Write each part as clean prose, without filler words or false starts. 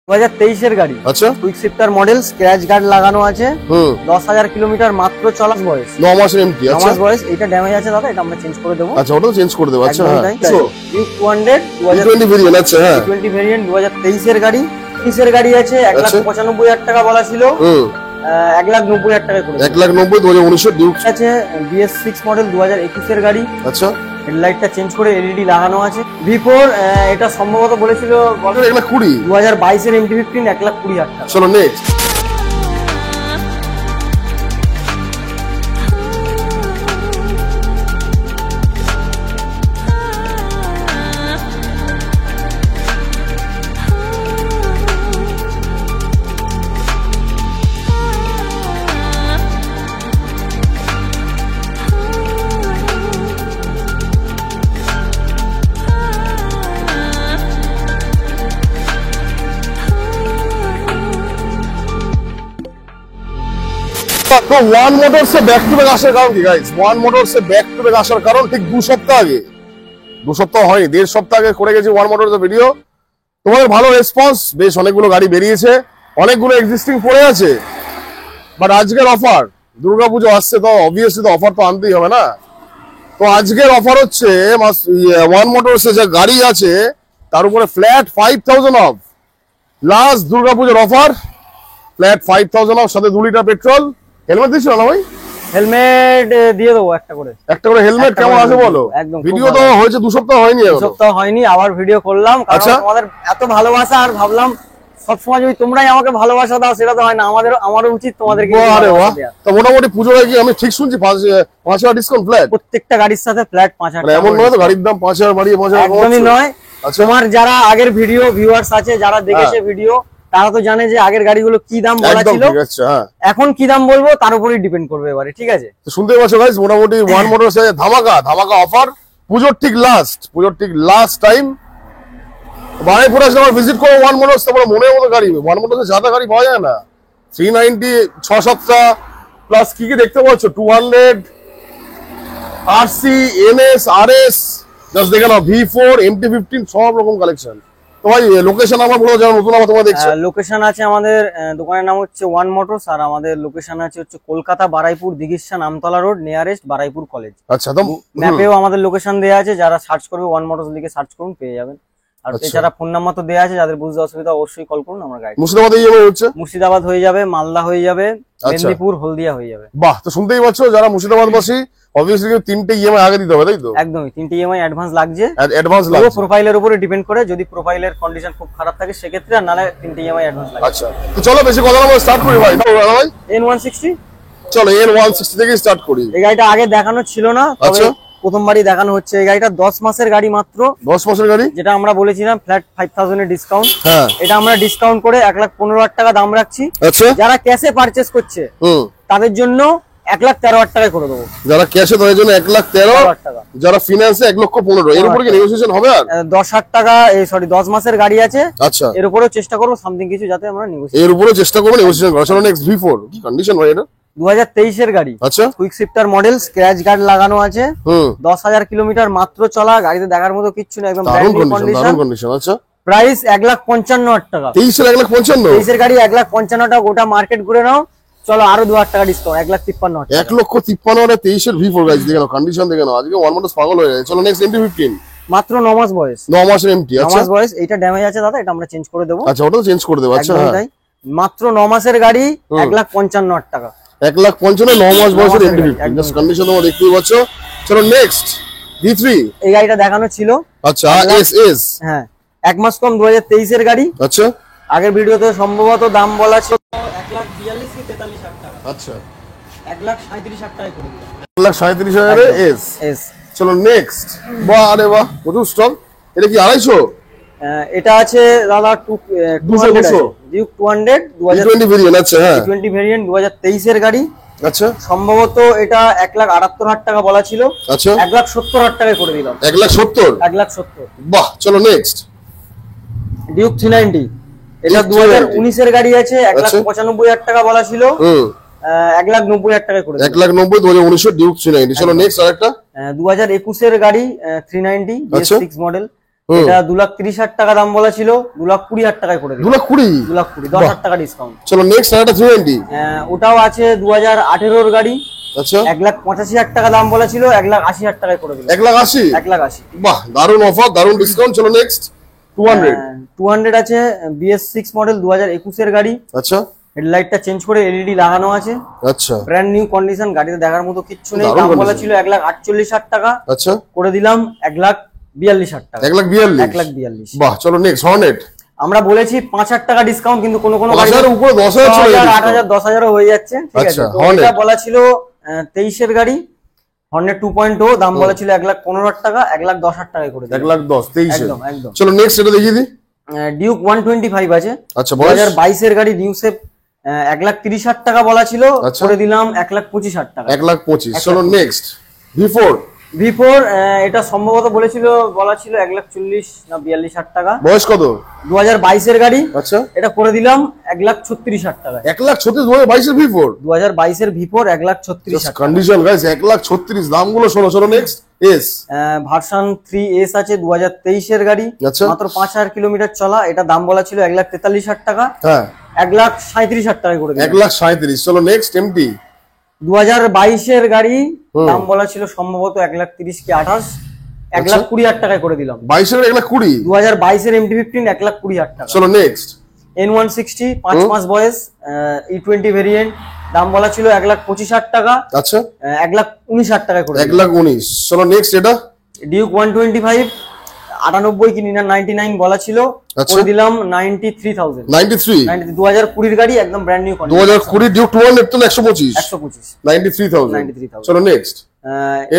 2023 এর গাড়ি। আচ্ছা, quick shifter model, scratch guard লাগানো আছে। 10,000 কিলোমিটার মাত্র চলা বয়স, 9 মাসের এমটি। 9 আচ্ছা, মাস বয়স। এটা ড্যামেজ আছে দাদা, এটা আমরা চেঞ্জ করে দেব। আচ্ছা, ওটা চেঞ্জ করে দেব। আচ্ছা, হ্যাঁ, ডিউক 200 2020 ভেরিয়েন্ট। আচ্ছা, হ্যাঁ, 2020 ভেরিয়েন্ট, 2023 এর গাড়ি। 30 এর গাড়ি আছে, 1,95,000 টাকা বলা ছিল, 1,90,000 টাকা করে 1,90,000 2019 এর ডিউক আছে। BS6 মডেল, 2021 এর গাড়ি। আচ্ছা, হেডলাইটটা চেঞ্জ করে এলইডি লাগানো আছে। V4 এটা সম্ভবত বলেছিল 1,20,000। 2022 এর MT-15, 1,20,000 টাকা। চলো নেক্সট। তো one motors A back to back আসার কারণ কি guys? One motors A back to back আসার কারণ ঠিক 2 সপ্তাহ আগে, 2 সপ্তাহ হয়নি, 1.5 সপ্তাহ আগে করে গেছি ওয়ান মোটরস এর ভিডিও। তোমাদের ভালো রেসপন্স, বেশ অনেকগুলো গাড়ি বেরিয়েছে, অনেকগুলো এক্সিস্টিং পড়ে আছে। বাট আজকের অফার, দুর্গাপুজো আসছে তো অবভিয়াসলি তো অফার তো আনতেই হবে না। তো আজকের অফার হচ্ছে ওয়ান মোটরস এ যে গাড়ি আছে তার উপরে ফ্ল্যাট 5,000 অফ। লাস্ট দুর্গাপুজোর অফার, ফ্ল্যাট 5,000 অফ, সাথে 2 লিটার পেট্রোল। হেলমেট দিচ্ছিল না ভাই? হেলমেট দিয়ে দেবো একটা করে। হেলমেট কেমন আছে বলো? ভিডিও তো হয়েছে 2 সপ্তাহ হয়নি, 2 সপ্তাহ হয়নি, আবার ভিডিও করলাম। আচ্ছা, তোমাদের এত ভালোবাসা, আর ভাবলাম সবসময় যদি তোমরাই আমাকে ভালোবাসা দাও, সেটা তো হয় না, আমারও উচিত তোমাদেরকে ভালোবাসা দেওয়া। তো মোটামুটি পুজোর আগে আমি ঠিক শুনছি 5,000 ডিসকাউন্ট ফ্ল্যাট প্রত্যেকটা গাড়ির সাথে ফ্ল্যাট 5,000 টাকা। এমন নয় তো গাড়ির দাম 5,000 বাড়িয়ে 5,000? একদমই নয়। আচ্ছা, তোমার যারা আগের ভিডিও ভিউয়ার্স আছে, যারা দেখেছে ভিডিও, তারা তো জানে যে আগের গাড়িগুলো কি দাম বলা ছিল, এখন কি দাম বলবো তার উপরই ডিপেন্ড করবে এবারে। ঠিক আছে, তো শুনতে পাচ্ছ গাইস, মোটামুটি ওয়ান মোটরস এ ধামাকা অফার, পুজোর ঠিক লাস্ট টাইম। বারাইপুর আসলে আমার ভিজিট করো ওয়ান মোটরস, তোমার মনের মতো গাড়ি। ওয়ান মোটরসে যাতা গাড়ি পাওয়া যায় না। 390 6-7টা প্লাস কি কি দেখতে পাচ্ছ, 200 RC NS RS, জাস্ট দেখে নাও, V4 MT-15 সব রকম কালেকশন। তো ভাই লোকেশন আমার বলো, যারা নতুন আমার তোমরা দেখছো। লোকেশন আছে আমাদের দোকানের নাম হচ্ছে ওয়ান মোটরস, আর আমাদের লোকেশন আছে হচ্ছে Kolkata Baruipur Dighisha Namtala road, nearest Baruipur college. আচ্ছা, তো ম্যাপেও আমাদের লোকেশন দেওয়া আছে, যারা সার্চ করবে ওয়ান মোটরস লিখে সার্চ করুন, পেয়ে যাবেন। আর এছাড়া ফোন নাম্বার তো দেওয়া আছে, যাদের বুঝতে অসুবিধা অবশ্যই কল করুন, আমরা গাইড। মুর্শিদাবাদ হয়ে যাবে, মালদা হয়ে যাবে, মেদিনীপুর, হলদিয়া হয়ে যাবে। বাহ, তো শুনতেই পাচ্ছ, যারা মুর্শিদাবাদবাসী অবভিয়াসলি 3টে ইএমআই আগে দিতে হবে, তাই তো? একদমই, 3টে ইএমআই অ্যাডভান্স লাগছে। পুরো প্রোফাইলের উপরে ডিপেন্ড করে, যদি প্রোফাইলের কন্ডিশন খুব খারাপ থাকে সেক্ষেত্রে, আর নালে 3টে ইএমআই অ্যাডভান্স লাগবে। আচ্ছা, তো চলো বেশি কথা না বলে স্টার্ট করি ভাই। N160, চলো N160 থেকে স্টার্ট করি। এই গাড়িটা আগে দেখানো ছিল না, তবে প্রথমবারই দেখানো হচ্ছে। এই গাড়িটা 10 মাসের গাড়ি, মাত্র 10 মাসের গাড়ি, যেটা আমরা বলেছিলাম ফ্ল্যাট 5,000 এর ডিসকাউন্ট। হ্যাঁ, এটা আমরা ডিসকাউন্ট করে 1,15,000 টাকা দাম রাখছি। আচ্ছা, যারা ক্যাশে পারচেজ করছে তাদের জন্য 1,13,000 টাকায় করে দেবো। যারা ক্যাশে তাদের জন্য 1,13,000 টাকা, যারা ফিনান্সে 1,15,000। এর উপরে কি নেগোসিয়েশন হবে? আর 10,000 টাকা, 10 মাসের গাড়ি আছে। আচ্ছা, এর উপরেও চেষ্টা করবো সামথিং কিছু, যাতে আমরা নেগোসিয়েশন, এর উপরেও চেষ্টা করব নেগোসিয়েশন করা। চলো নেক্সট, V4 কি কন্ডিশন ভাই? এটা 2023 এর গাড়ি। আচ্ছা, quick shifter model, scratch guard লাগানো আছে। 10,000 কিলোমিটার মাত্র চলা, গাড়িতে দেখার মতো কিচ্ছু না, একদম ব্র্যান্ড নিউ কন্ডিশন। আচ্ছা, প্রাইস 1,55,000 টাকা। 23 এর 1,55,000, 23 এর গাড়ি 1,55,000 টাকা। গোটা মার্কেট ঘুরে নাও, চলো আরো 2,000 টাকা ডিসকাউন্ট, 1,53,000 টাকা। 1,53,000 23 এর V4 গাইস, দেখে নাও কন্ডিশন, দেখে নাও। আজকে ওয়ান মোটরস পাগল হয়ে যায়। চলো নেক্সট, MT-15, মাত্র 9 মাস বয়স, 9 মাসের MT। আচ্ছা, 9 মাস বয়স। এটা ড্যামেজ আছে দাদা, এটা আমরা চেঞ্জ করে দেবো। আচ্ছা, ওটা চেঞ্জ করে দেব। আচ্ছা, হ্যাঁ, মাত্র 9 মাসের গাড়ি, 1,55,000 টাকা। 1,55,000 9 মাস বয়সের MT-15, জাস্ট কন্ডিশন তোমরা দেখতেই পাচ্ছ। চলো নেক্সট, V3, এই গাড়িটা দেখানো ছিল। আচ্ছা, SS, হ্যাঁ, 1 মাস কম, 2023 এর গাড়ি। আচ্ছা, আগের ভিডিওতে সম্ভবত দাম বলা ছিল 1,42,000 কি 43,000 টাকা। আচ্ছা, 1,37,000 টাকায় করে দিলাম। 1,37,000 এর S। চলো নেক্সট, বাহ, আরে বাহ, প্রচুর স্টক। এটা কি 250? এটা আছে দাদা 200 ডিউক 200 2020 ভেরিয়েন্ট। আচ্ছা, হ্যাঁ, 2020 ভেরিয়েন্ট, 2023 এর গাড়ি। আচ্ছা, সম্ভবত এটা 1,78,000 টাকা বলা ছিল। আচ্ছা, 1,70,000 টাকায় করে দিলাম। 1,70,000, 1,70,000। বাহ। চলো নেক্সট, ডিউক 390, এটা 2019 এর গাড়ি আছে। 1,95,000 টাকা বলা ছিল, 1,90,000 টাকায় করে দিলাম। 1,90,000 2019 এর ডিউক 390। চলো নেক্সট আরেকটা, 2021 এর গাড়ি 390 BS6 মডেল, এটা 2,30,000 টাকা দাম বলা ছিল, 2,20,000 টাকায় করে দিলাম। 2,20,000 10,000 টাকা ডিসকাউন্ট। চলো নেক্সট একটা 390। ওটাও আছে 2018 এর গাড়ি। আচ্ছা 1,85,000 টাকা দাম বলা ছিল, 1,80,000 টাকায় করে দিলাম। 1,80,000? 1,80,000। বাহ, দারুণ অফার, দারুণ ডিসকাউন্ট। চলো নেক্সট 200 আছে BS6 মডেল 2021 এর গাড়ি। আচ্ছা হেডলাইটটা চেঞ্জ করে এলইডি লাগানো আছে। আচ্ছা ব্র্যান্ড নিউ কন্ডিশন, গাড়িতে দেখার মতো কিচ্ছু নেই। দাম বলা ছিল 1,48,000 টাকা। আচ্ছা করে দিলাম 1,42,000 টাকা। 1,42,000? 1,42,000। বাহ, চলো নেক্সট হর্নেট। আমরা বলেছি 5,000 টাকা ডিসকাউন্ট, কিন্তু কোনো 5,000 এর উপরে 10,000 চলে যাচ্ছে। 8,000 10,000 হয়ে যাচ্ছে। ঠিক আছে, আচ্ছা, তো Hornet। এটা বলা ছিল 23 এর গাড়ি, হর্নেট 2.0, দাম বলা ছিল 1,15,000 টাকা, 1,10,000 টাকায় করে দিলাম। 1,10,000 23 একদম একদম। চলো নেক্সট এটা দেখিয়ে দিই। ডিউক 125 আছে। আচ্ছা, বয়স? 2022 এর গাড়ি, নিউ শেপ। 1,30,000 টাকা বলা ছিল, আচ্ছা। করে দিলাম 1,25,000 টাকা। 1,25,000। চলো নেক্সট V4। এটা সম্ভবত বলা ছিল 1,40,000 না 42,000 টাকা। বয়স কত? 2022 এর গাড়ি। আচ্ছা এটা করে দিলাম 1,36,000 টাকা। 1,36,000 2022 এর V4? 2022 এর V4 1,36,000 টাকা। কন্ডিশন গাইস 1,36,000 দামগুলো শোনো। চলো নেক্সট S। ভার্সন 3S আছে 2023 এর গাড়ি। আচ্ছা। মাত্র 5,000 কিলোমিটার চলা। এটা দাম বলা ছিল 1,43,000 টাকা। হ্যাঁ 1,37,000 টাকায় করে দিলাম। 1,37,000। চলো নেক্সট MT। 2022 এর গাড়ি, দাম বলা ছিল সম্ভবত 1,30,000 কি 28, 1,20,000 টাকায় করে দিলাম। 22 এর 1,20,000? 2022 এর MT-15 1,20,000 টাকা। চলো নেক্সট N160 5 মাস বয়স, E20 ভেরিয়েন্ট, দাম বলা ছিল 1,25,000 টাকা। আচ্ছা 1,19,000 টাকায় করে দিলাম। 1,19,000। চলো নেক্সট এটা ডিউক 125 98 কি 99 বলা ছিল, আচ্ছা। করে দিলাম 93,000। 93? 2020 এর গাড়ি, একদম ব্র্যান্ড নিউ কন্ডিশন। 2020 ডিউক 200 তো 125? 125। 93,000। 93,000। চলো next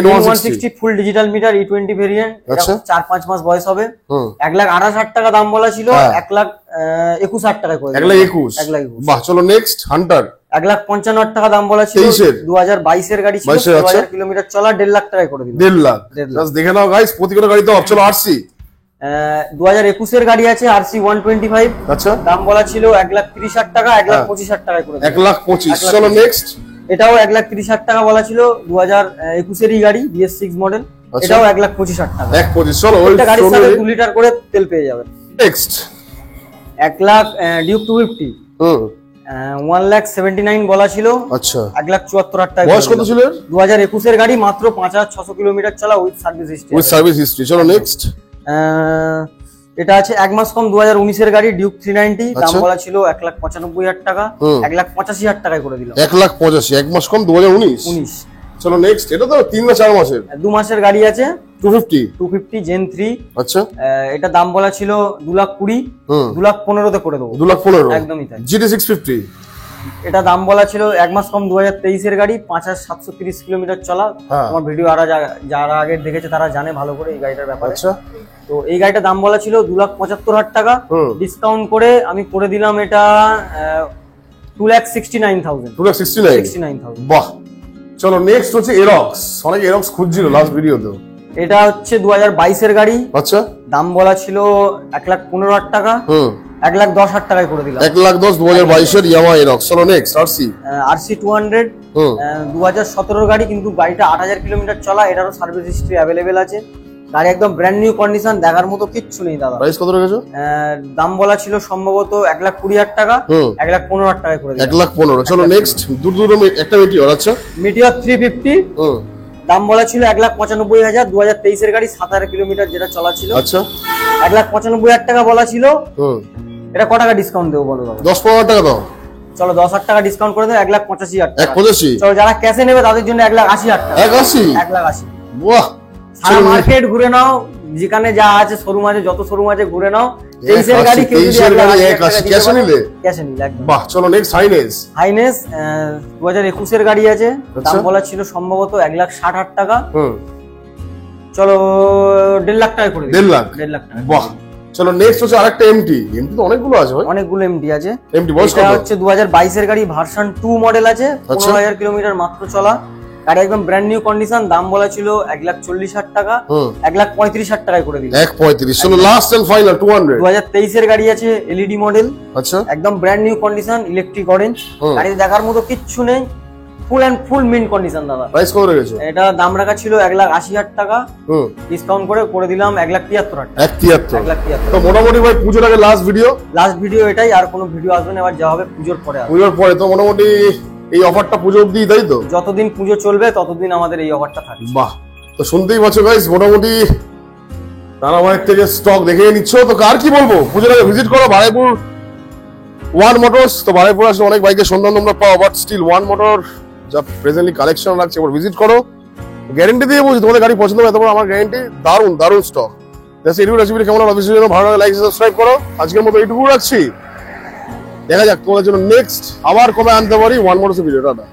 N160 full digital meter E20 variant, আচ্ছা। 4-5 মাস বয়স হবে। হুম 1,28,000 টাকা দাম বলা ছিল, হ্যাঁ। 1,21,000 টাকায় করে দিলাম। 1,21,000। 1,21,000। বাহ, চলো নেক্সট হান্টার। 1,55,000 টাকা দাম বলা ছিল, 23 এর? 2022 এর গাড়ি ছিল, 22 এর, আচ্ছা। 2,000 কিলোমিটার চলা, 1,50,000 টাকায় করে দিলাম। 1,50,000। 1,50,000। জাস্ট দেখে নাও গাইস, প্রতিটা গাড়িতে অফ। চলো RC। 2021 এর গাড়ি আছে RC 125, আচ্ছা দাম বলা ছিল 1,30,000 টাকা, 1,25,000 টাকায় করে দিলাম। 1,25,000। চলো নেক্সট এটাও 1,30,000 টাকা বলা ছিল, 2021 এরই গাড়ি, BS6 মডেল। আচ্ছা। এটাও 1,25,000 টাকা। 1,25,000। চলো একটা গাড়ির সাথে 2 লিটার করে তেল পেয়ে যাবেন। নেক্সট 1,00,000 ডিউক 250, 1,79,000 বলা ছিল, আচ্ছা 1,74,000 টাকা। বয়স কত ছিল এর? 2021 এর গাড়ি, মাত্র 5,600 কিলোমিটার চলা, with service history. With service history. চলো নেক্সট এটা আছে 1 মাস কম, 2019 এর গাড়ি, ডিউক 390, দাম আচ্ছা। বলা ছিল 1,95,000 টাকা, 1,85,000 টাকায় করে দিলাম। 1,85,000। 1 মাস কম 2019। 19। চলো নেক্সট এটা তো 3 না 4 মাসের? 2 মাসের গাড়ি আছে, 250 Gen 3। আচ্ছা এটা দাম বলা ছিল 2,20,000, 2,15,000 তে করে দেবো। 2,15,000 একদমই তাই। GT 650 এটা দাম বলা ছিল 1 মাস কম, 2023 এর গাড়ি, 5,730 কিলোমিটার চলা। হ্যাঁ। আমার ভিডিও যারা আগে দেখেছে তারা জানে ভালো করে এই গাড়িটার ব্যাপারে। আচ্ছা তো এই গাড়িটার দাম বলা ছিল 2,75,000 টাকা, ডিসকাউন্ট করে আমি করে দিলাম এটা 2,69,000। 2,69,000। বাহ, চলো নেক্সট হচ্ছে এরক্স। অনেকে এরক্স খুঁজছিল লাস্ট ভিডিওতে। এটা হচ্ছে 2022 এর গাড়ি, আচ্ছা দাম বলা ছিল 1,15,000 টাকা, 1,10,000 টাকায় করে দিলাম। 1,10,000 2022 এর ইয়ামা এরক্স। চলো নেক্সট RC 200, 2017 গাড়ি, কিন্তু গাড়িটা 8,000 কিলোমিটার চলা, এটারও সার্ভিস হিস্ট্রি অ্যাভেলেবেল আছে। গাড়ি একদম ব্র্যান্ড নিউ কন্ডিশন, দেখার মতো কিচ্ছু নেই দাদা। প্রাইস কত রেখেছো? দাম বলা ছিল সম্ভবত 1,20,000 টাকা, 1,15,000 টাকায় করে দিলাম। 1,15,000। চলো নেক্সট দুটো একটা মিটিওর। আচ্ছা মিটিওর 350, দাম বলা ছিল 1,95,000, 2023 এর গাড়ি, 7,000 কিলোমিটার যেটা চলা ছিল। আচ্ছা 1,95,000 টাকা বলা ছিল। এটা ক টাকা ডিসকাউন্ট দেবো বলো দাদা? 10-15,000 টাকা দাও। চলো 10,000 টাকা ডিসকাউন্ট করে দেবো, 1,85,000 টাকা। 1,85,000। চলো যারা ক্যাশে নেবে তাদের জন্য 1,80,000 টাকা। 1,80,000? বাহ, সারা মার্কেট ঘুরে নাও, যেখানে যা আছে শোরুম আছে, যত শোরুম আছে ঘুরে নাও। 23 এর গাড়ি, কেউ যদি 1,80,000 ক্যাশে নিলে? ক্যাশে নিলে একদম। বাহ, চলো নেক্সট হাইনেস। 2021 এর গাড়ি আছে, দাম বলা ছিল সম্ভবত 1,60,000 টাকা। চলো 1,50,000 টাকা করে দিই। 1,50,000 টাকা। বাহ, চলো নেক্সট হচ্ছে আরেকটা এমটি তো অনেকগুলো আছে ভাই। অনেকগুলো এমটি আছে। এমটি বয়স কত? এটা হচ্ছে 2022 এর গাড়ি, ভার্সন 2 মডেল আছে, 15,000 কিলোমিটার মাত্র চলা। গাড়ি একদম ব্র্যান্ড নিউ কন্ডিশন, দাম বলা ছিল 1,40,000 টাকা, 1,35,000 টাকায় করে দিলাম। 1,35,000। চলো লাস্ট এন্ড ফাইনাল 200। 2023 এর গাড়ি আছে, এলইডি মডেল, আচ্ছা একদম brand new condition, electric orange. গাড়ি দেখার মতো কিচ্ছু নেই, ফুল মিন্ট কন্ডিশন দাদা। প্রাইস কত রেখেছো? এটা দাম রাখা ছিল 1,80,000 টাকা, ডিসকাউন্ট করে দিলাম 1,73,000 টাকা। 1,73,000। তো মোটামুটি ভাই পুজোর আগে লাস্ট ভিডিও এটাই, আর কোনো ভিডিও আসবে না, এবার যা হবে পুজোর পরে আসবে। পুজোর পরে তো মোটামুটি এই অফারটা পুজো অবধি, তাই তো? যতদিন পুজো চলবে ততদিন আমাদের এই অফারটা থাকবে। বাহ, তো শুনতেই পাচ্ছ গাইস, মোটামুটি রানা ভাইয়ের থেকে স্টক দেখে নিচ্ছ। তো কার কি বলবো, পুজোর আগে ভিজিট করো বারাইপুর ওয়ান মোটরস। তো বারাইপুর আসলে অনেক বাইকের সন্ধান তোমরা পাও, বাট স্টিল ওয়ান মোটর যা প্রেজেন্টলি কালেকশন রাখছে, এবার ভিজিট করো। গ্যারেন্টি দিয়ে বলছি তোমাদের গাড়ি পছন্দ হবে, তারপর আমার গ্যারেন্টি দারুণ স্টক। এই রেসিপিটা কেমন হবে অবশ্যই ভালো লাগে, লাইক সাবস্ক্রাইব করো। আজকের মতো এইটুকু রাখছি, দেখা যাক তোমাদের জন্য নেক্সট আবার কবে আনতে পারি ওয়ান মোটরস ভিডিওটা।